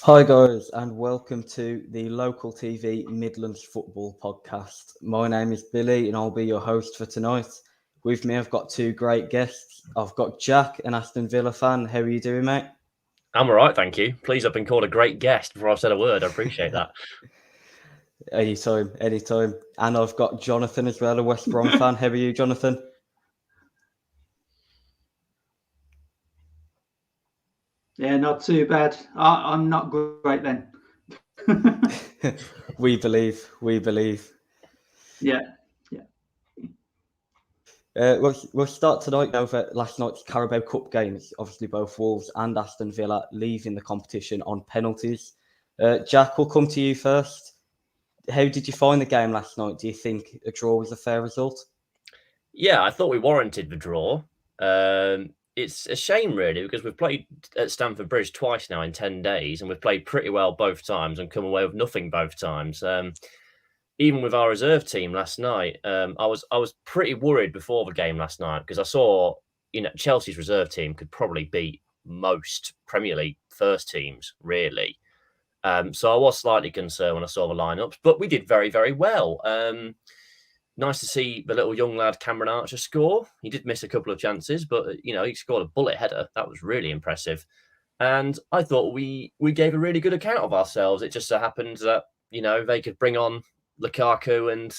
Hi guys, and welcome to the local TV Midlands football podcast. My name is Billy, and I'll be your host for tonight. With me, I've got two great guests. I've got Jack, an Aston Villa fan. How are you doing, mate? I'm all right, thank you. Please, I've been called a great guest before I've said a word. I appreciate that. Anytime, anytime. And I've got Jonathan as well, a West Brom fan. How are you, Jonathan? Yeah, not too bad. I'm not great then. We believe, we believe. Yeah. We'll start tonight over last night's Carabao Cup games. Obviously, both Wolves and Aston Villa leaving the competition on penalties. Jack, we'll come to you first. How did you find the game last night? Do you think a draw was a fair result? Yeah, I thought we warranted the draw. It's a shame, really, because we've played at Stamford Bridge twice now in 10 days, and we've played pretty well both times and come away with nothing both times. Even with our reserve team last night, I was pretty worried before the game last night because I saw, Chelsea's reserve team could probably beat most Premier League first teams, really. So I was slightly concerned when I saw the lineups, but we did very, very well. Nice to see the little young lad Cameron Archer score. He did miss a couple of chances, but he scored a bullet header. That was really impressive. And I thought we gave a really good account of ourselves. It just so happened that they could bring on Lukaku and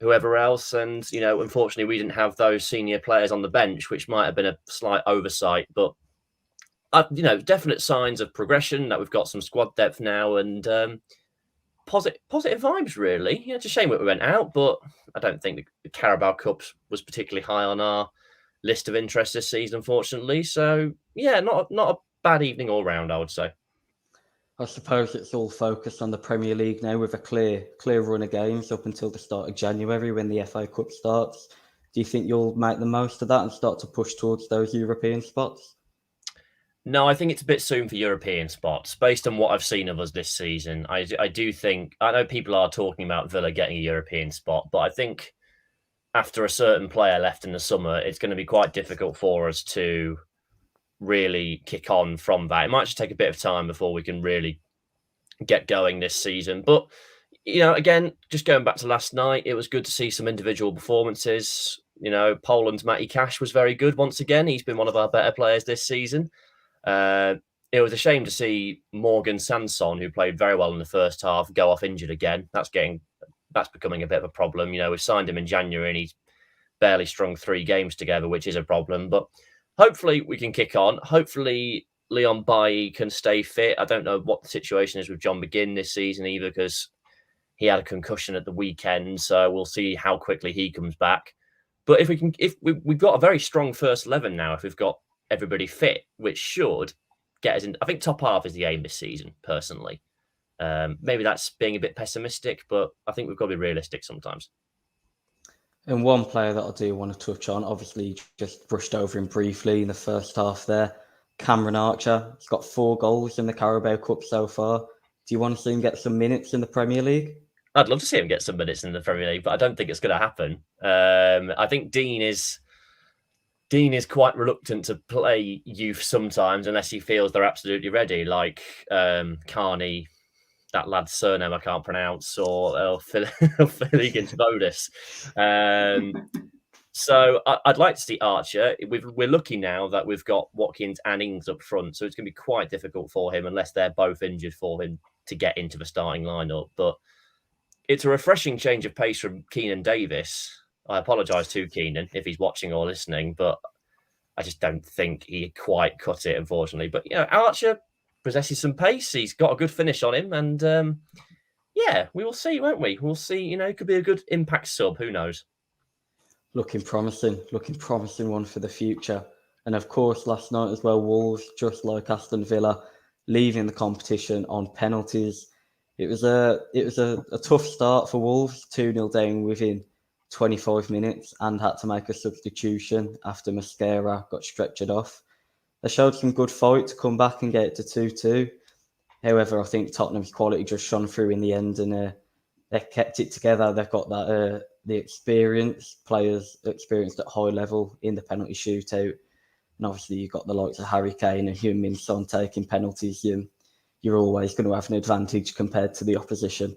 whoever else, and unfortunately we didn't have those senior players on the bench, which might have been a slight oversight. But definite signs of progression, that we've got some squad depth now, and positive vibes, really. It's a shame that we went out, but I don't think the Carabao Cup was particularly high on our list of interest this season, unfortunately. So yeah, not a bad evening all round, I would say. I suppose it's all focused on the Premier League now with a clear run of games up until the start of January when the FA Cup starts. Do you think you'll make the most of that and start to push towards those European spots? No, I think it's a bit soon for European spots. Based on what I've seen of us this season, I do think, I know people are talking about Villa getting a European spot, but I think after a certain player left in the summer, it's going to be quite difficult for us to really kick on from that. It might just take a bit of time before we can really get going this season. But, again, just going back to last night, it was good to see some individual performances. Poland's Matty Cash was very good once again. He's been one of our better players this season. It was a shame to see Morgan Sanson, who played very well in the first half, go off injured again. That's becoming a bit of a problem. We signed him in January and he's barely strung 3 games together, which is a problem. But hopefully we can kick on. Hopefully Leon Bailly can stay fit. I don't know what the situation is with John McGinn this season either, because he had a concussion at the weekend. So we'll see how quickly he comes back. But we've got a very strong first 11 now, if we've got everybody fit, which should get us in. I think top half is the aim this season, personally. Maybe that's being a bit pessimistic, but I think we've got to be realistic sometimes. And one player that I do want to touch on, obviously just brushed over him briefly in the first half there, Cameron Archer. He's got 4 goals in the Carabao Cup so far. Do you want to see him get some minutes in the Premier League? I'd love to see him get some minutes in the Premier League, but I don't think it's going to happen. I think Dean is quite reluctant to play youth sometimes unless he feels they're absolutely ready, like Carney, that lad's surname I can't pronounce, or Phil against Bodis. So I'd like to see Archer. We're lucky now that we've got Watkins and Ings up front, so it's going to be quite difficult for him unless they're both injured for him to get into the starting lineup. But it's a refreshing change of pace from Keenan Davis. I apologise to Keenan if he's watching or listening, but I just don't think he quite cut it, unfortunately. But, Archer possesses some pace. He's got a good finish on him. And, we will see, won't we? We'll see. It could be a good impact sub. Who knows? Looking promising one for the future. And, of course, last night as well, Wolves, just like Aston Villa, leaving the competition on penalties. It was a tough start for Wolves, 2-0 down within 25 minutes and had to make a substitution after Mascara got stretchered off. They showed some good fight to come back and get it to 2-2. However, I think Tottenham's quality just shone through in the end, and they kept it together. They've got that the players experienced at high level in the penalty shootout. And obviously you've got the likes of Harry Kane and Heung-min Son taking penalties. you're always going to have an advantage compared to the opposition.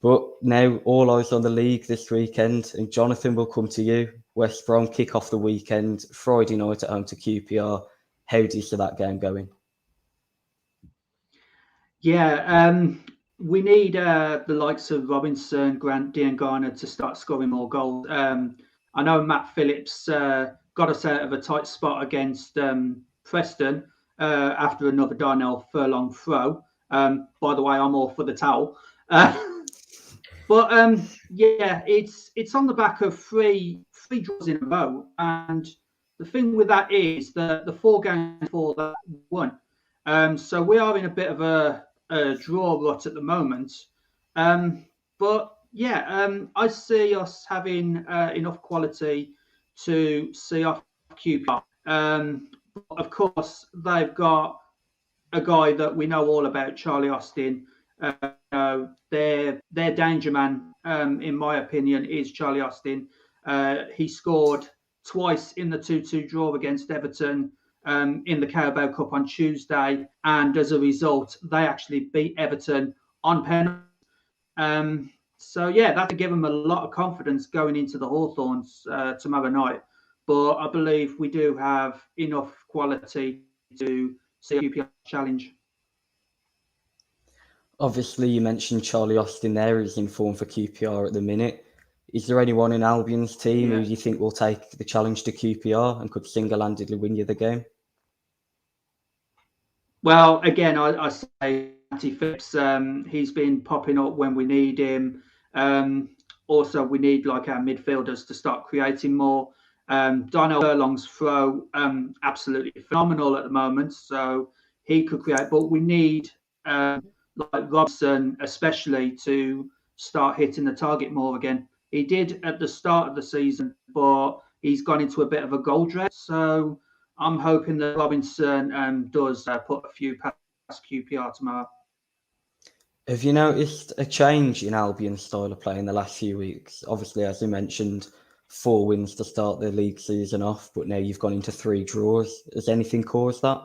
But now all eyes on the league this weekend, and Jonathan, will come to you. West Brom kick off the weekend, Friday night at home to QPR. How do you see that game going? Yeah, we need the likes of Robinson, Grant, Dean Garner to start scoring more goals. I know Matt Phillips got us out of a tight spot against Preston after another Darnell Furlong throw. By the way, I'm all for the towel. But yeah, it's on the back of three draws in a row, and the thing with that is that the 4 games for that won. So we are in a bit of a draw rut at the moment. But yeah, I see us having enough quality to see off QPR. Of course, they've got a guy that we know all about, Charlie Austin. Their danger man, in my opinion, is Charlie Austin. He scored twice in the 2-2 draw against Everton in the Carabao Cup on Tuesday, and as a result, they actually beat Everton on penalty. So yeah, that could give them a lot of confidence going into the Hawthorns tomorrow night. But I believe we do have enough quality to see a QPR challenge. Obviously, you mentioned Charlie Austin there is in form for QPR at the minute. Is there anyone in Albion's team who you think will take the challenge to QPR and could single-handedly win you the game? Well, again, I say Matty Phipps. He's been popping up when we need him. Also, we need like our midfielders to start creating more. Darnell Furlong's throw, absolutely phenomenal at the moment, so he could create. But we need like Robson, especially, to start hitting the target more again. He did at the start of the season, but he's gone into a bit of a goal drought. So I'm hoping that Robinson does put a few past QPR tomorrow. Have you noticed a change in Albion's style of play in the last few weeks? Obviously, as you mentioned, 4 wins to start the league season off, but now you've gone into 3 draws. Has anything caused that?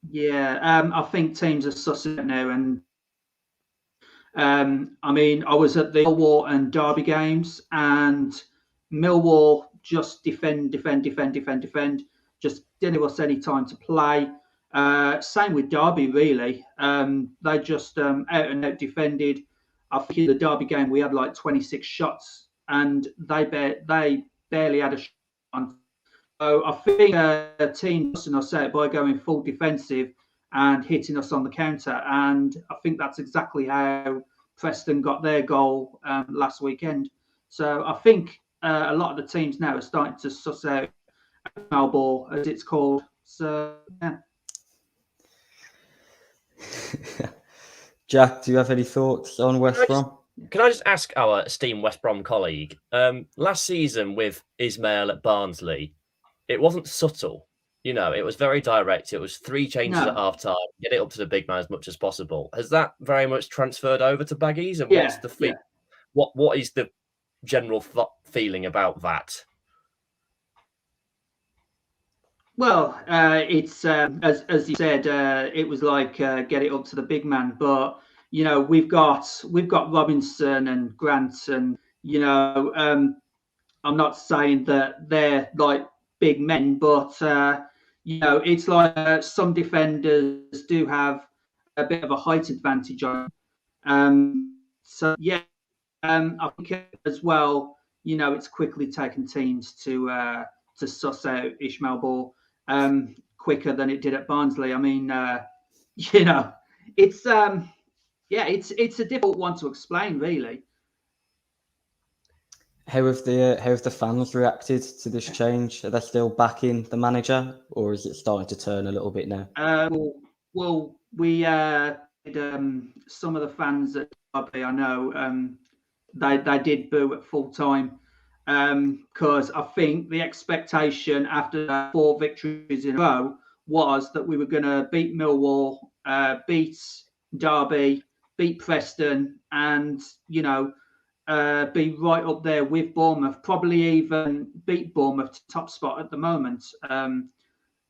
Yeah, I think teams are sussing it now, and I mean, I was at the Millwall and Derby games, and Millwall just defend, just didn't give us any time to play. Same with Derby, really. They just out and out defended. I think in the Derby game we had like 26 shots, and they barely had a shot on. So I think a team sussing us out by going full defensive and hitting us on the counter, and I think that's exactly how Preston got their goal last weekend. So I think a lot of the teams now are starting to suss out foul ball, as it's called. So yeah. Jack, do you have any thoughts on West Brom? Can I just ask our esteemed West Brom colleague, last season with Ismail at Barnsley, it wasn't subtle. You know, it was very direct. It was 3 changes at half time, get it up to the big man as much as possible. Has that very much transferred over to Baggies? And what's the what is the general feeling about that? Well, it's as you said, it was like get it up to the big man. But you know, we've got Robinson and Grant, and you know, I'm not saying that they're like big men, but you know, it's like some defenders do have a bit of a height advantage on. So yeah, I think as well, you know, it's quickly taken teams to suss out Ishmael Ball quicker than it did at Barnsley. I mean, you know, it's it's a difficult one to explain, really. How have the fans reacted to this change? Are they still backing the manager, or is it starting to turn a little bit now? Well, we some of the fans at Derby, I know, they did boo at full time because I think the expectation after 4 victories in a row was that we were going to beat Millwall, beat Derby, beat Preston, and you know. Be right up there with Bournemouth, probably even beat Bournemouth to top spot at the moment.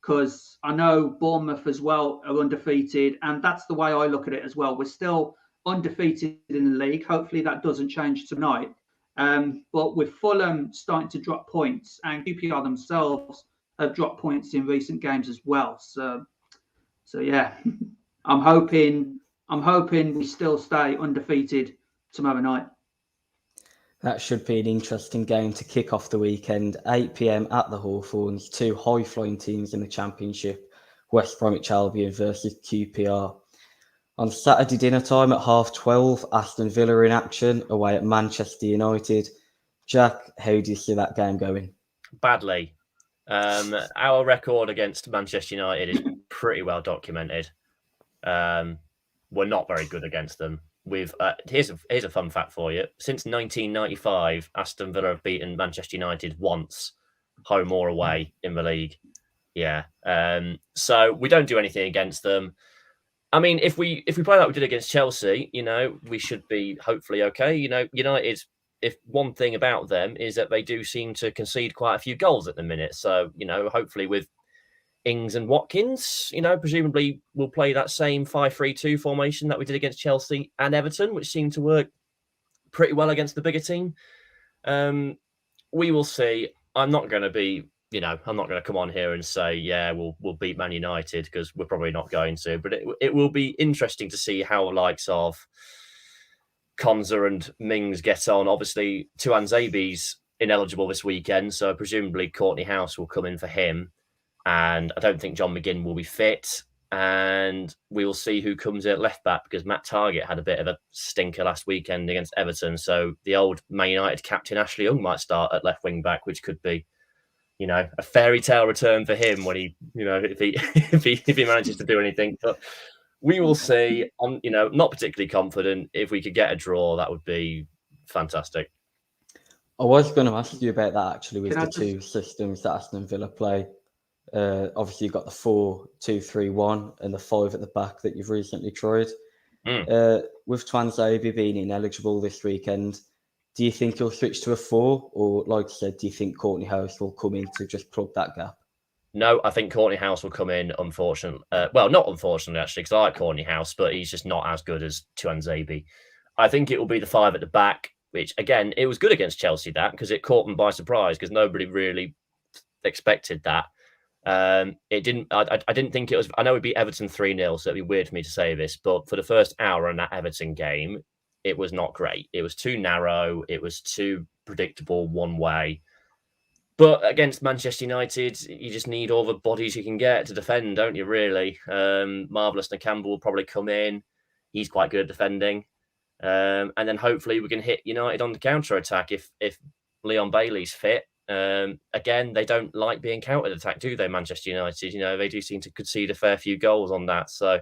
because I know Bournemouth as well are undefeated, and that's the way I look at it as well. We're still undefeated in the league. Hopefully that doesn't change tonight. But with Fulham starting to drop points, and QPR themselves have dropped points in recent games as well. So yeah, I'm hoping we still stay undefeated tomorrow night. That should be an interesting game to kick off the weekend. 8 p.m. at the Hawthorns, two high-flying teams in the Championship, West Bromwich Albion versus QPR. On Saturday dinner time at 12:30, Aston Villa in action away at Manchester United. Jack, how do you see that game going? Badly. Our record against Manchester United is pretty well documented. We're not very good against them. Here's a fun fact for you. Since 1995, Aston Villa have beaten Manchester United once, home or away in the league. Yeah. So we don't do anything against them. I mean, if we play like we did against Chelsea, we should be hopefully okay. United, if one thing about them is that they do seem to concede quite a few goals at the minute. So, hopefully with Ings and Watkins, presumably we'll play that same 5-3-2 formation that we did against Chelsea and Everton, which seemed to work pretty well against the bigger team. We will see. I'm not going to come on here and say, yeah, we'll beat Man United, because we're probably not going to. But it will be interesting to see how the likes of Konza and Mings get on. Obviously, Tuanzebe's ineligible this weekend, so presumably Courtney House will come in for him. And I don't think John McGinn will be fit. And we will see who comes at left back, because Matt Targett had a bit of a stinker last weekend against Everton. So the old Man United captain Ashley Young might start at left wing back, which could be, a fairy tale return for him when he, if he manages to do anything. But we will see. I'm, not particularly confident. If we could get a draw, that would be fantastic. I was going to ask you about that actually, with the two systems that Aston Villa play. Obviously, you've got the 4-2-3-1 and the 5 at the back that you've recently tried. With Tuanzebe being ineligible this weekend, do you think he'll switch to a 4? Or, like I said, do you think Courtney House will come in to just plug that gap? No, I think Courtney House will come in, unfortunately. Well, not unfortunately, actually, because I like Courtney House, but he's just not as good as Tuanzebe. I think it will be the 5 at the back, which, again, it was good against Chelsea, that, because it caught them by surprise, because nobody really expected that. It didn't. I didn't think it was. I know we beat Everton 3-0, so it'd be weird for me to say this, but for the first hour in that Everton game, it was not great. It was too narrow. It was too predictable one way. But against Manchester United, you just need all the bodies you can get to defend, don't you? Really, Marvellous Nakambu will probably come in. He's quite good at defending, and then hopefully we can hit United on the counter attack if Leon Bailey's fit. Again, they don't like being countered attacked, do they, Manchester United? They do seem to concede a fair few goals on that. So,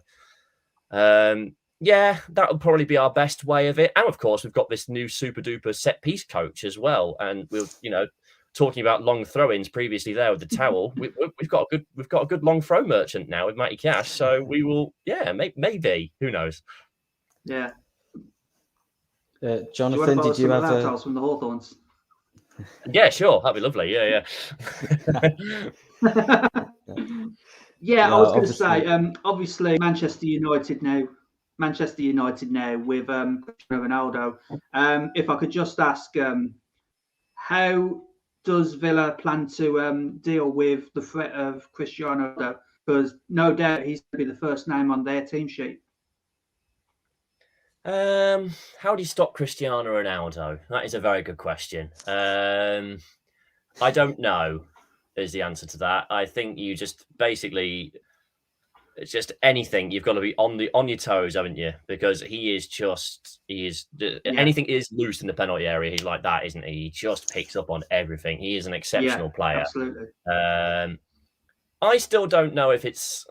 yeah, that would probably be our best way of it. And of course, we've got this new super duper set piece coach as well. And we'll, talking about long throw-ins previously there with the towel, we've got a good long throw merchant now with Matty Cash. So we will, yeah, maybe, who knows? Yeah. Jonathan, did you have a from the Hawthorns? Yeah, sure. That'd be lovely. Yeah. Yeah, I was going to say, obviously Manchester United now with Cristiano Ronaldo. If I could just ask, how does Villa plan to deal with the threat of Cristiano Ronaldo? Because no doubt he's going to be the first name on their team sheet. How do you stop Cristiano Ronaldo? That is a very good question. I don't know is the answer to that. I think you just basically, it's just anything. You've got to be on your toes, haven't you? Because anything is loose in the penalty area. He's like that, isn't he? He just picks up on everything. He is an exceptional player. Absolutely. I still don't know if it's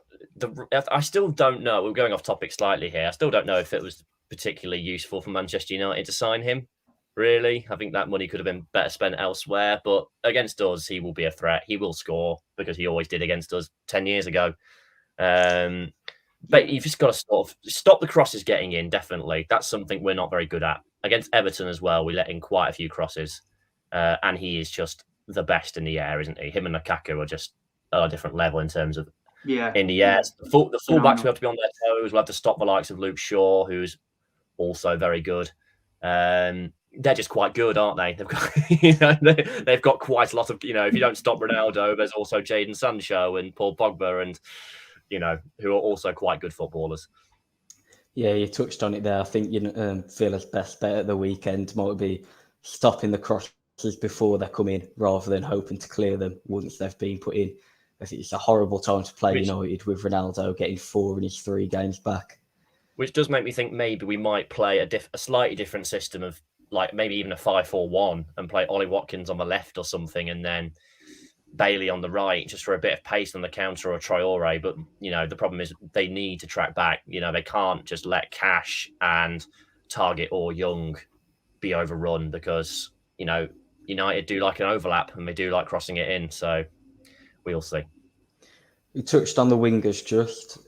I still don't know. We're going off topic slightly here. I still don't know if it was particularly useful for Manchester United to sign him. Really, I think that money could have been better spent elsewhere. But against us, he will be a threat. He will score because he always did against us 10 years ago. But you've just got to sort of stop the crosses getting in. Definitely, that's something we're not very good at. Against Everton as well, we let in quite a few crosses, and he is just the best in the air, isn't he? Him and Lukaku are just a different level in terms of Yeah. in the air. The fullbacks Phenomenal. will have to be on their toes. We'll have to stop the likes of Luke Shaw, who's also very good. They're just quite good, aren't they? They've got, they've got quite a lot of, if you don't stop Ronaldo, there's also Jadon Sancho and Paul Pogba, and who are also quite good footballers. Yeah, you touched on it there. I think Villa's best bet at the weekend might be stopping the crosses before they come in, rather than hoping to clear them once they've been put in. I think it's a horrible time to play United with Ronaldo getting 4 in his 3 games back. Which does make me think maybe we might play a slightly different system of, like, maybe even a 5-4-1 and play Ollie Watkins on the left or something, and then Bailey on the right, just for a bit of pace on the counter, or Traore. But the problem is they need to track back. They can't just let Cash and Target or Young be overrun, because United do like an overlap and they do like crossing it in. So we'll see. You touched on the wingers just.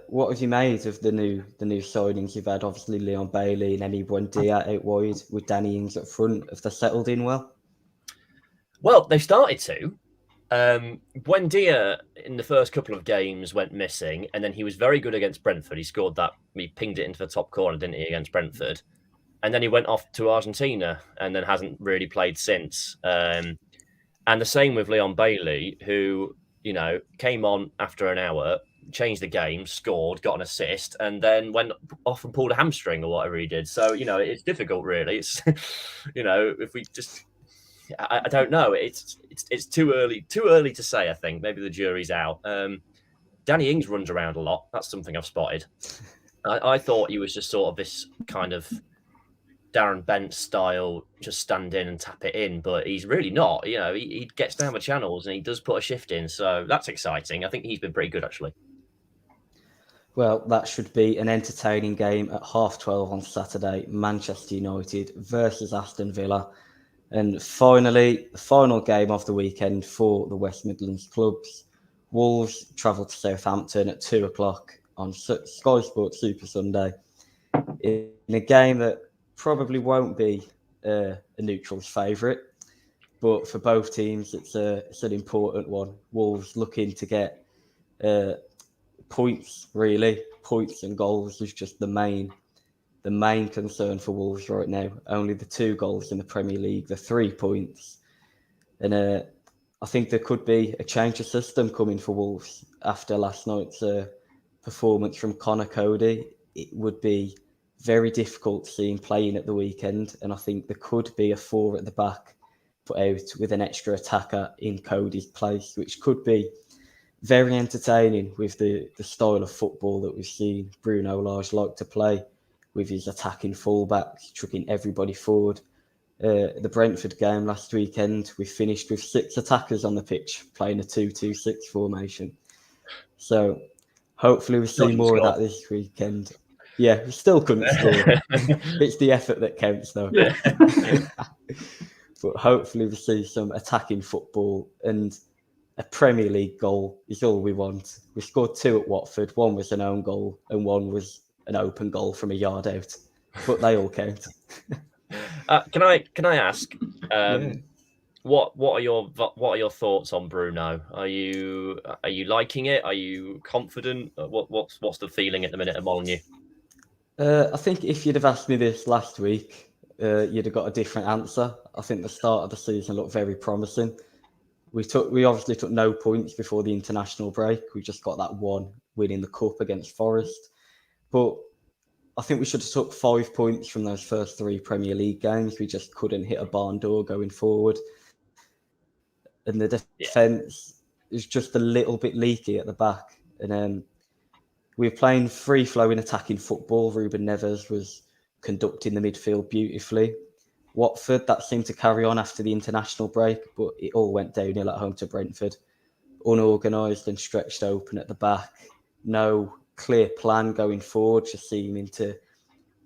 What have you made of the new signings you've had? Obviously, Leon Bailey and Emi Buendia out wide with Danny Ings up front. Have they settled in well? Well, they've started to. Buendia in the first couple of games went missing, and then he was very good against Brentford. He scored that. He pinged it into the top corner, didn't he, against Brentford? And then he went off to Argentina and then hasn't really played since. And the same with Leon Bailey, who came on after an hour, changed the game, scored, got an assist, and then went off and pulled a hamstring or whatever he did. So, it's difficult, really. It's, if we just, I don't know. It's too early to say, I think. Maybe the jury's out. Danny Ings runs around a lot. That's something I've spotted. I thought he was just sort of this kind of Darren Bent style, just stand in and tap it in, but he's really not. He gets down the channels and he does put a shift in, so that's exciting. I think he's been pretty good, actually. Well, that should be an entertaining game at 12:30 on Saturday. Manchester United versus Aston Villa, and finally, the final game of the weekend for the West Midlands clubs. Wolves travel to Southampton at 2:00 on Sky Sports Super Sunday, in a game that probably won't be a neutral's favourite, but for both teams, it's an important one. Wolves looking to get points, really. Points and goals is just the main concern for Wolves right now. Only the 2 goals in the Premier League, the 3 points. And I think there could be a change of system coming for Wolves after last night's performance from Connor Cody. It would be very difficult to see him playing at the weekend, and I think there could be a 4 at the back put out with an extra attacker in Cody's place, which could be very entertaining with the style of football that we've seen Bruno Lage like to play, with his attacking fullbacks, chucking everybody forward. The Brentford game last weekend, we finished with 6 attackers on the pitch, playing a 2-2-6 formation. So hopefully we see more of that this weekend. Yeah, we still couldn't score. It's the effort that counts, though. Yeah. But hopefully we see some attacking football, and a Premier League goal is all we want. We scored 2 at Watford. 1 was an own goal and 1 was an open goal from a yard out. But they all count. Can I ask? What are your thoughts on Bruno? Are you liking it? Are you confident? What's the feeling at the minute at Molyneux? I think if you'd have asked me this last week, you'd have got a different answer. I think the start of the season looked very promising. We obviously took no points before the international break. We just got that 1 win in the cup against Forest. But I think we should have took 5 points from those first 3 Premier League games. We just couldn't hit a barn door going forward. And the defence is just a little bit leaky at the back. And we were playing free-flowing attacking football. Ruben Neves was conducting the midfield beautifully. Watford, that seemed to carry on after the international break, but it all went downhill at home to Brentford. Unorganised and stretched open at the back. No clear plan going forward, just seeming to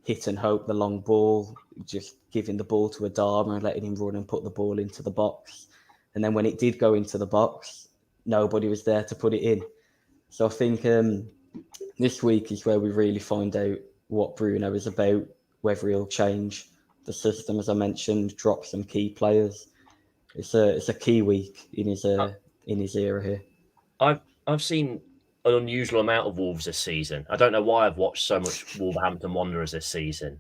hit and hope the long ball, just giving the ball to Adama and letting him run and put the ball into the box. And then when it did go into the box, nobody was there to put it in. So I think this week is where we really find out what Bruno is about, whether he'll change the system, as I mentioned, drop some key players. It's a key week in his era here. I've seen an unusual amount of Wolves this season. I don't know why I've watched so much Wolverhampton Wanderers this season.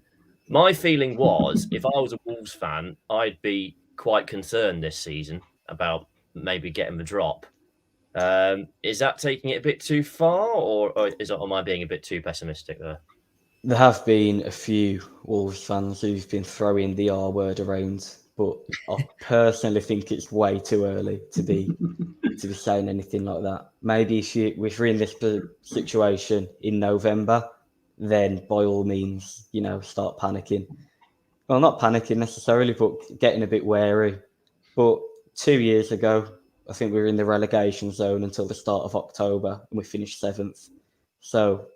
My feeling was, if I was a Wolves fan, I'd be quite concerned this season about maybe getting the drop. Is that taking it a bit too far, or am I being a bit too pessimistic there? There have been a few Wolves fans who've been throwing the R word around, but I personally think it's way too early to be saying anything like that. Maybe if we're in this situation in November, then by all means, start panicking. Well, not panicking necessarily, but getting a bit wary. But 2 years ago, I think we were in the relegation zone until the start of October, and we finished 7th. So,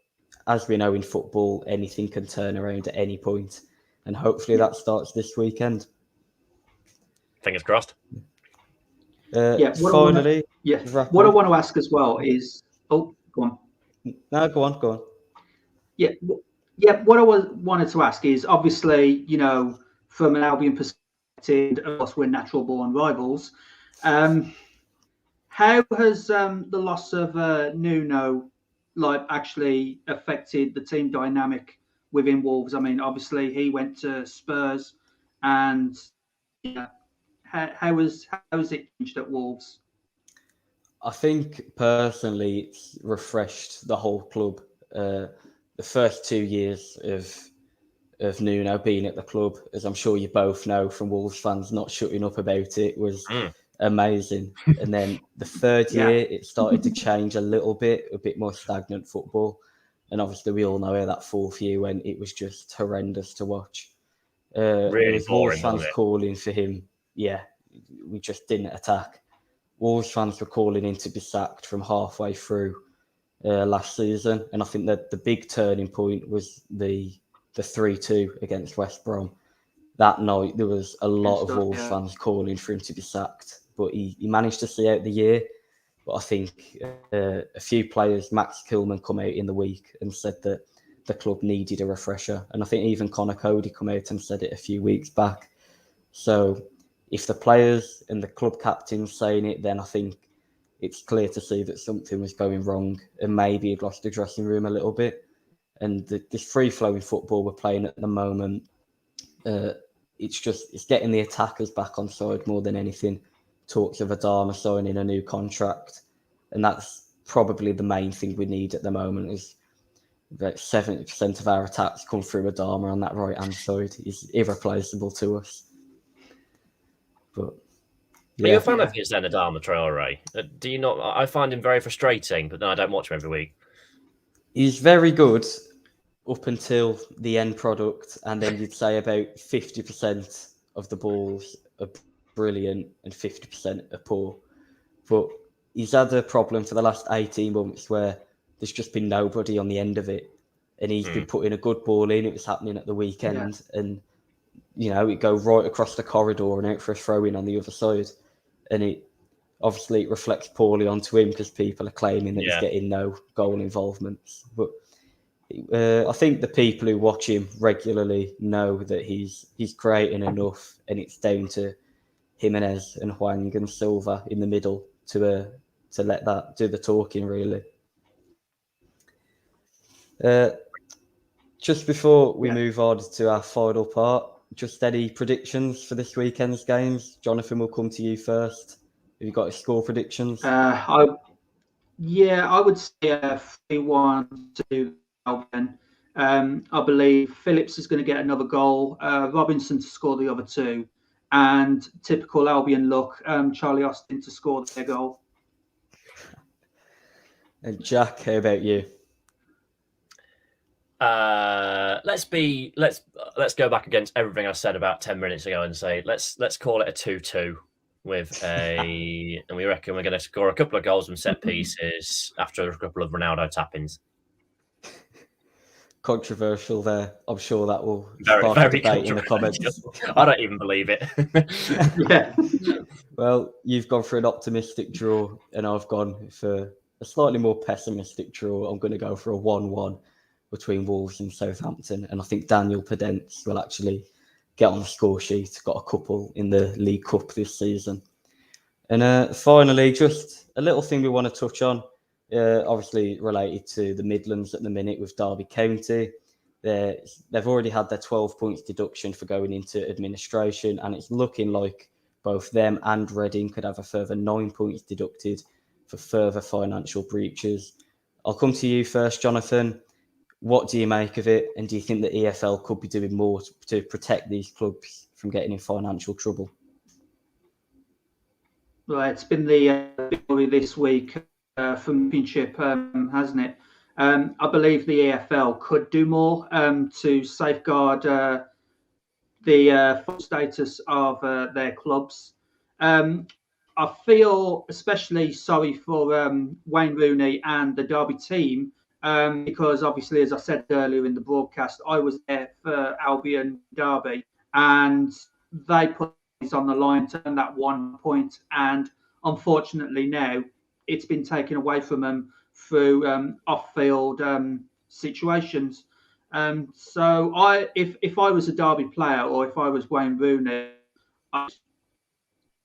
as we know in football, anything can turn around at any point, and hopefully that starts this weekend. Fingers crossed. Finally, what I want to ask as well is, go on. No, go on. What I wanted to ask is, obviously, from an Albion perspective, of course, we're natural born rivals. How has the loss of Nuno actually affected the team dynamic within Wolves? I mean, obviously he went to Spurs, and how has it changed at Wolves? I think personally it's refreshed the whole club. The first 2 years of Nuno being at the club, as I'm sure you both know from Wolves fans not shutting up about it, was amazing. And then the third year, it started to change a bit more stagnant football. And obviously we all know how that fourth year went. It was just horrendous to watch. Really there was boring, Wolves fans calling for him. Yeah, we just didn't attack. Wolves fans were calling him to be sacked from halfway through last season. And I think that the big turning point was the 3-2 against West Brom. That night, there was a lot of Wolves fans calling for him to be sacked, but he managed to see out the year. But I think a few players, Max Kilman, come out in the week and said that the club needed a refresher. And I think even Connor Cody come out and said it a few weeks back. So if the players and the club captain's saying it, then I think it's clear to see that something was going wrong, and maybe he'd lost the dressing room a little bit. And this free-flowing football we're playing at the moment, it's getting the attackers back on side more than anything. Talks of Adama signing a new contract, and that's probably the main thing we need at the moment. Is that 70% of our attacks come through Adama on that right-hand side. He's irreplaceable to us. But are you a fan of his then, Adama Traore? Do you not? I find him very frustrating, but then I don't watch him every week. He's very good up until the end product, and then you'd say about 50% of the balls are brilliant and 50% are poor. But he's had a problem for the last 18 months where there's just been nobody on the end of it, and he's been putting a good ball in. It was happening at the weekend, and it go right across the corridor and out for a throw-in on the other side, and it reflects poorly onto him because people are claiming that he's getting no goal involvements. But I think the people who watch him regularly know that he's creating enough, and it's down to Jimenez and Hwang and Silva in the middle to let that do the talking, really. Just before we move on to our final part, just any predictions for this weekend's games? Jonathan, we'll come to you first. Have you got any score predictions? I would say 3-1 to Albion. I believe Phillips is going to get another goal, Robinson to score the other two, and typical Albion luck, Charlie Austin to score their goal. And Jack, how about you? Let's go back against everything I said about 10 minutes ago and say let's call it a 2-2 with and we reckon we're going to score a couple of goals from set pieces after a couple of Ronaldo tap-ins. Controversial there. I'm sure that will spark a debate in the comments. I don't even believe it. Yeah. Well, you've gone for an optimistic draw, and I've gone for a slightly more pessimistic draw. I'm going to go for a 1-1 between Wolves and Southampton, and I think Daniel Podence will actually get on the score sheet. Got a couple in the League Cup this season. And finally, just a little thing we want to touch on, obviously related to the Midlands at the minute with Derby County. They've already had their 12 points deduction for going into administration, and it's looking like both them and Reading could have a further 9 points deducted for further financial breaches. I'll come to you first, Jonathan. What do you make of it? And do you think the EFL could be doing more to protect these clubs from getting in financial trouble? Well, it's been the story this week from Championship, hasn't it? I believe the EFL could do more to safeguard the status of their clubs. I feel especially sorry for Wayne Rooney and the Derby team because obviously, as I said earlier in the broadcast, I was there for Albion Derby and they put it on the line to earn that 1 point. And unfortunately now it's been taken away from them through off-field situations. So if I was a Derby player or if I was Wayne Rooney, I'd be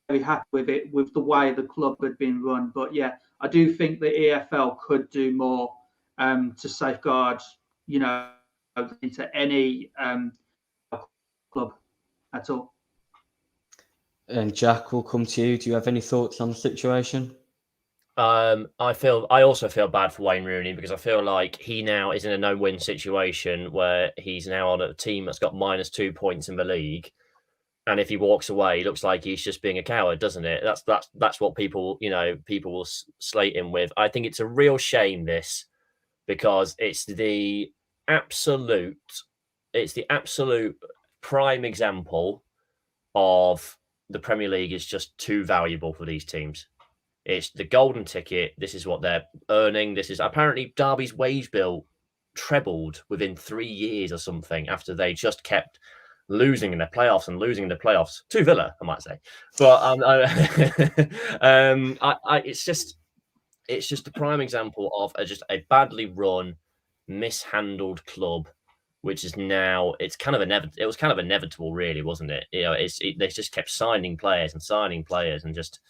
very happy with it, with the way the club had been run. But yeah, I do think the EFL could do more to safeguard, into any club at all. And Jack, will come to you. Do you have any thoughts on the situation? I also feel bad for Wayne Rooney because I feel like he now is in a no-win situation where he's now on a team that's got -2 points in the league, and if he walks away, it looks like he's just being a coward, doesn't it? That's what people will slate him with. I think it's a real shame this, because it's the absolute prime example of the Premier League is just too valuable for these teams. It's the golden ticket. This is what they're earning. This is apparently Derby's wage bill trebled within 3 years or something after they just kept losing in the playoffs to Villa, I might say. But it's just the prime example of just a badly run, mishandled club, which is now it was kind of inevitable, really, wasn't it? They just kept signing players and just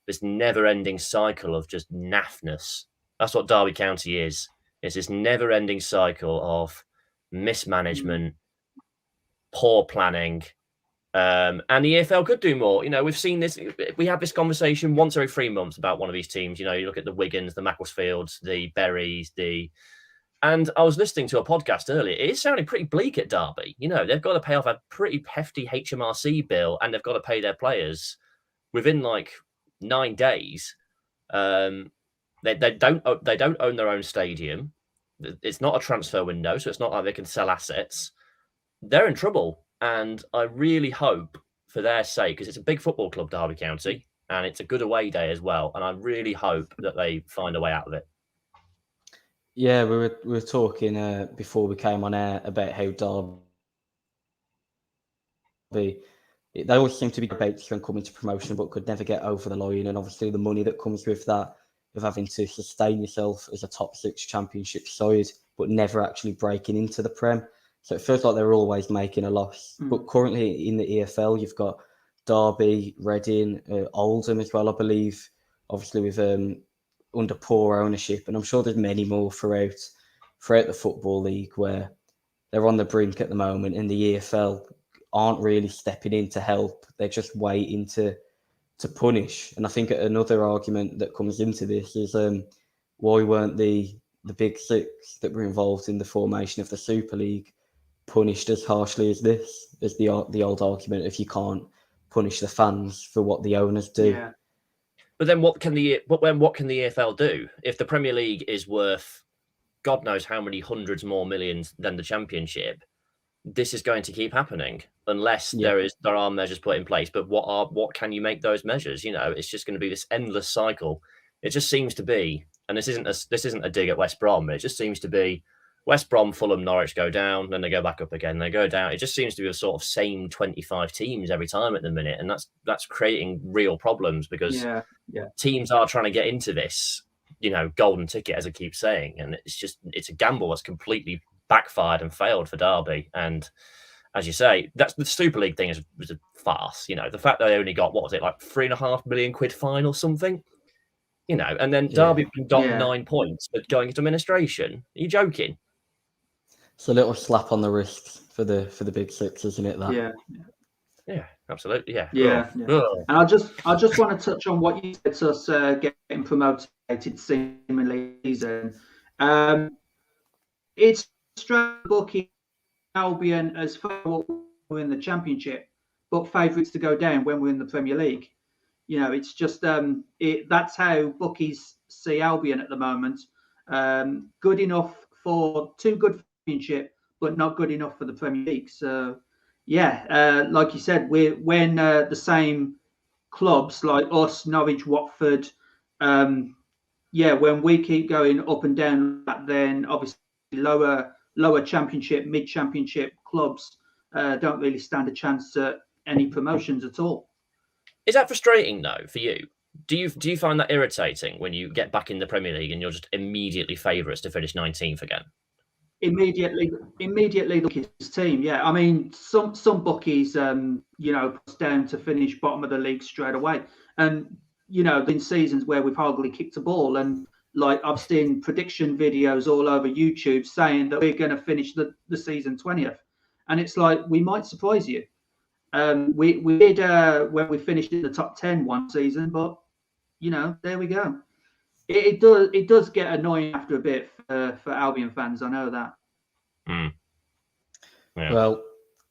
this never-ending cycle of just naffness. That's what Derby County is. It's this never-ending cycle of mismanagement, poor planning, and the EFL could do more. We've seen this. We have this conversation once every 3 months about one of these teams. You look at the Wigans, the Macclesfields, the Berries, and I was listening to a podcast earlier. It is sounding pretty bleak at Derby. They've got to pay off a pretty hefty HMRC bill, and they've got to pay their players within 9 days. They don't own their own stadium. It's not a transfer window, so it's not like they can sell assets. They're in trouble, and I really hope for their sake, because it's a big football club, Derby County, and it's a good away day as well, and I really hope that they find a way out of it. Yeah, we were talking before we came on air about how Derby, they always seem to be debates when coming to promotion, but could never get over the line. And obviously the money that comes with that, of having to sustain yourself as a top 6 championship side, but never actually breaking into the Prem. So it feels like they're always making a loss. But currently in the EFL, you've got Derby, Reading, Oldham as well, I believe, obviously with under poor ownership. And I'm sure there's many more throughout the Football League where they're on the brink at the moment, and the EFL aren't really stepping in to help. They're just waiting to punish. And I think another argument that comes into this is why weren't the big 6 that were involved in the formation of the Super League punished as harshly as this? As the old argument, if you can't punish the fans for what the owners do. Yeah. But then what can the EFL do if the Premier League is worth God knows how many hundreds more millions than the Championship? This is going to keep happening unless there are measures put in place. But what can you make those measures? It's just going to be this endless cycle. It just seems to be, and this isn't a dig at West Brom. It just seems to be West Brom, Fulham, Norwich go down, then they go back up again. They go down. It just seems to be a sort of same 25 teams every time at the minute, and that's creating real problems because teams are trying to get into this, golden ticket, as I keep saying, and it's a gamble that's completely backfired and failed for Derby. And as you say, that's the Super League thing was a farce. The fact that they only got, what was it, like £3.5 million fine or something? You know, and then Yeah. Derby been down Yeah. 9 points, but going into administration. Are you joking? It's a little slap on the wrist for the big six, isn't it? That. Yeah. Yeah, absolutely. Yeah. Yeah. Ugh. Yeah. Ugh. And I just want to touch on what you said to us getting promoted seemingly season. It's strange booking Albion as far we're in the Championship, but favourites to go down when we're in the Premier League. You know, it's just that's how bookies see Albion at the moment. Good enough for too good for the Championship, but not good enough for the Premier League. So, yeah, like you said, when the same clubs like us, Norwich, Watford, when we keep going up and down, then obviously lower Championship, mid-Championship clubs don't really stand a chance at any promotions at all. Is that frustrating though for you? Do you find that irritating when you get back in the Premier League and you're just immediately favourites to finish 19th again? Immediately look at his team. Yeah, I mean some bookies, puts down to finish bottom of the league straight away, and in seasons where we've hardly kicked a ball, and like I've seen prediction videos all over YouTube saying that we're going to finish the season 20th, and it's like we might surprise you. We did when we finished in the top 10 one season, but there we go. It does get annoying after a bit for Albion fans. I know that. Mm. Yeah. Well,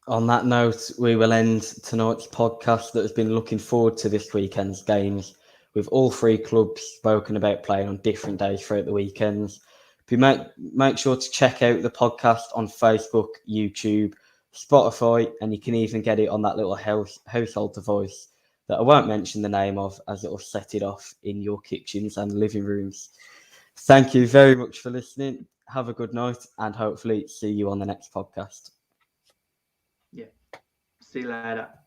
on that note, we will end tonight's podcast that has been looking forward to this weekend's games, with all three clubs spoken about playing on different days throughout the weekends. Make sure to check out the podcast on Facebook, YouTube, Spotify, and you can even get it on that little household device that I won't mention the name of, as it will set it off in your kitchens and living rooms. Thank you very much for listening. Have a good night, and hopefully see you on the next podcast. Yeah. See you later.